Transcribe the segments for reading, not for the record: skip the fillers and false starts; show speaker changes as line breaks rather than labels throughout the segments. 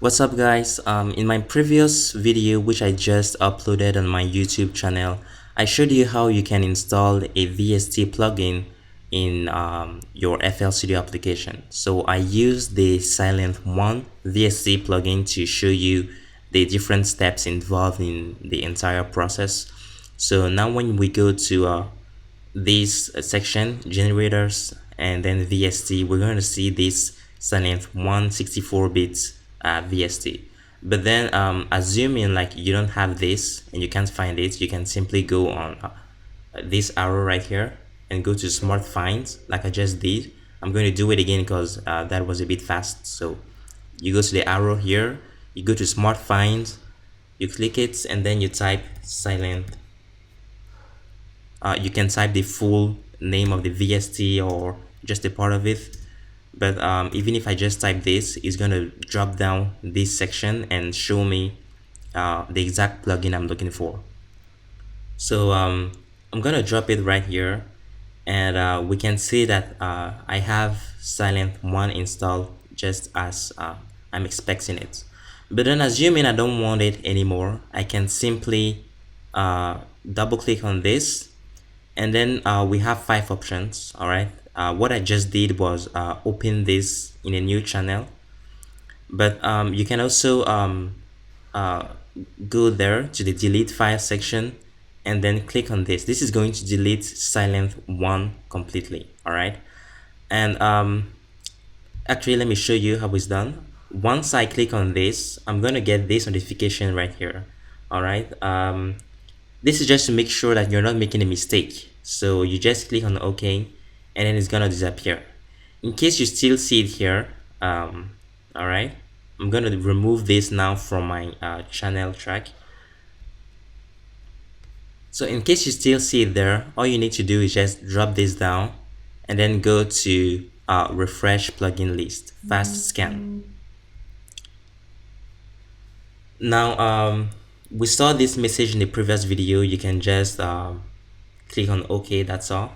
What's up guys? In my previous video which I just uploaded on my YouTube channel, I showed you how you can install a VST plugin in your FL Studio application. So I used the Silent One VST plugin to show you the different steps involved in the entire process. So now when we go to this section, generators, and then VST, we're going to see this Silent 164-bit VST. But then assuming like you don't have this and you can't find it, you can simply go on this arrow right here and go to Smart Finds like I just did. I'm going to do it again because that was a bit fast. So you go to the arrow here, you go to Smart Finds, you click it, and then you type Silent. You can type the full name of the VST or just a part of it, but even if I just type this, it's going to drop down this section and show me the exact plugin I'm looking for. So I'm going to drop it right here, and we can see that I have Silent One installed just as I'm expecting it. But then assuming I don't want it anymore, I can simply double click on this, and then we have 5 options. All right, what I just did was open this in a new channel, but you can also go there to the delete file section and then click on this. This is going to delete Silent One completely. All right, and actually let me show you how it's done. Once I click on this, I'm going to get this notification right here. All right, this is just to make sure that you're not making a mistake. So you just click on OK, and then it's gonna disappear. In case you still see it here, all right, I'm gonna remove this now from my channel track. So in case you still see it there, all you need to do is just drop this down and then go to refresh plugin list, fast scan. Now we saw this message in the previous video. You can just click on OK, that's all.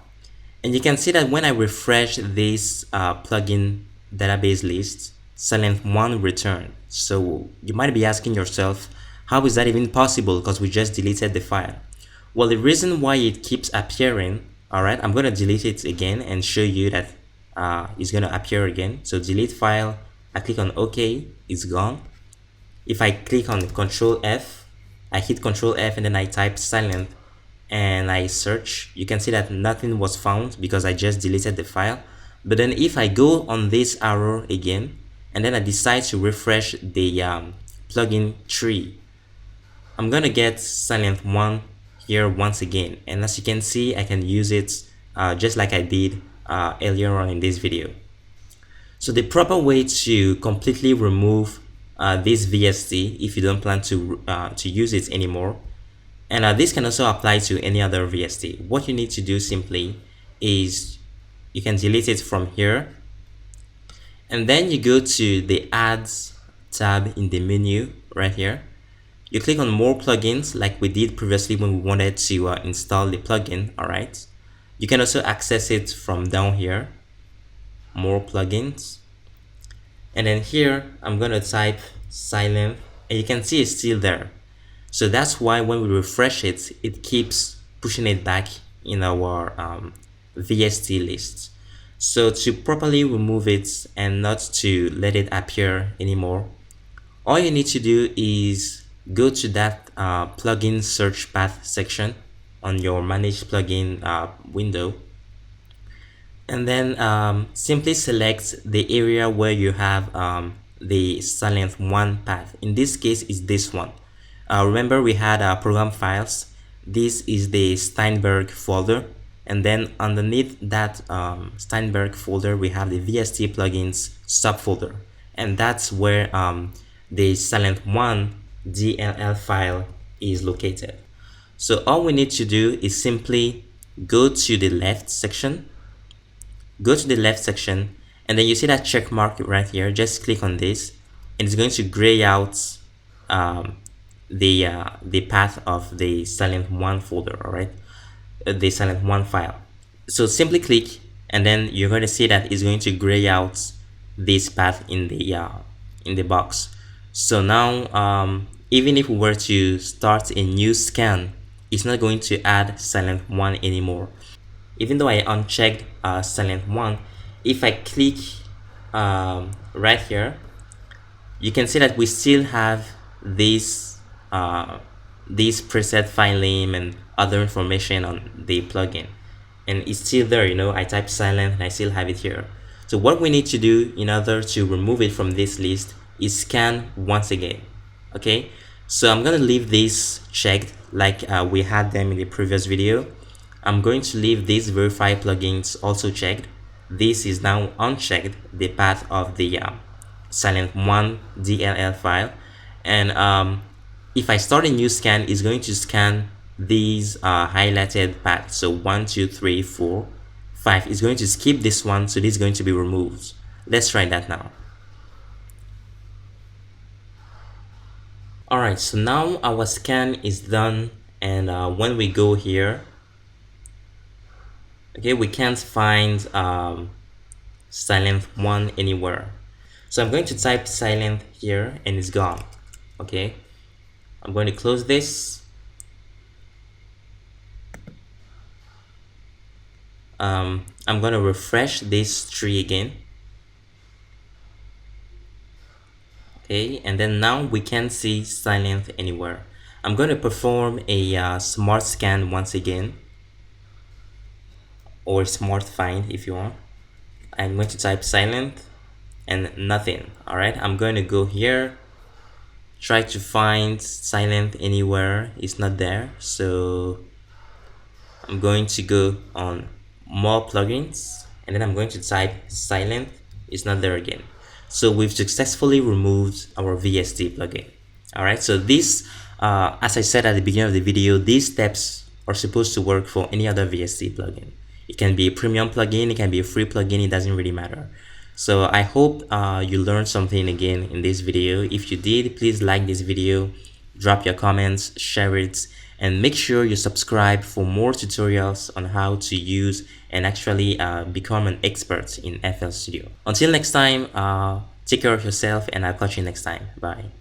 And you can see that when I refresh this plugin database list, Silent One returned. So you might be asking yourself, how is that even possible? Because we just deleted the file. Well, the reason why it keeps appearing, all right, I'm going to delete it again and show you that it's going to appear again. So delete file, I click on OK, it's gone. If I click on Control F, I hit Control F and then I type silent and I search, you can see that nothing was found because I just deleted the file. But then if I go on this arrow again and then I decide to refresh the plugin tree, I'm gonna get Silent One here once again, and as you can see, I can use it just like I did earlier on in this video. So the proper way to completely remove this VST if you don't plan to use it anymore, and this can also apply to any other VST. What you need to do simply is you can delete it from here, and then you go to the Ads tab in the menu right here. You click on More Plugins like we did previously when we wanted to install the plugin. All right. You can also access it from down here, More Plugins, and then here I'm gonna type Silent, and you can see it's still there. So that's why when we refresh it, it keeps pushing it back in our VST list. So to properly remove it and not to let it appear anymore, all you need to do is go to that plugin search path section on your manage plugin window, and then simply select the area where you have the Silent One path. In this case, is this one. Remember we had program files. This is the Steinberg folder, and then underneath that Steinberg folder we have the VST plugins subfolder, and that's where the Silent One DLL file is located. So all we need to do is simply go to the left section, and then you see that check mark right here. Just click on this and it's going to gray out the path of the Silent One folder. All right, the Silent One file. So simply click and then you're going to see that it's going to gray out this path in the box. So now even if we were to start a new scan, it's not going to add silent one anymore. Even though I unchecked silent one, if I click right here, you can see that we still have uh, this preset file name and other information on the plugin, and it's still there. I type silent and I still have it here. So what we need to do in order to remove it from this list is scan once again. Okay, so I'm gonna leave this checked like we had them in the previous video. I'm going to leave these verify plugins also checked. This is now unchecked, the path of the silent1 DLL file. And if I start a new scan, it's going to scan these highlighted paths. So 1, 2, 3, 4, 5. It's going to skip this one, so this is going to be removed. Let's try that now. Alright, so now our scan is done, and when we go here, okay, we can't find silent one anywhere. So I'm going to type silent here and it's gone. Okay, I'm going to close this. I'm going to refresh this tree again. Okay, and then now we can't see silent anywhere. I'm going to perform a smart scan once again, or smart find if you want. I'm going to type silent and nothing. All right, I'm going to go here, try to find silent anywhere. It's not there, so I'm going to go on more plugins, and then I'm going to type silent. It's not there again. So we've successfully removed our VST plugin. All right, so this as I said at the beginning of the video, these steps are supposed to work for any other VST plugin. It can be a premium plugin, it can be a free plugin, it doesn't really matter. So I hope you learned something again in this video. If you did, please like this video, drop your comments, share it, and make sure you subscribe for more tutorials on how to use and actually become an expert in FL Studio. Until next time, take care of yourself, and I'll catch you next time. Bye.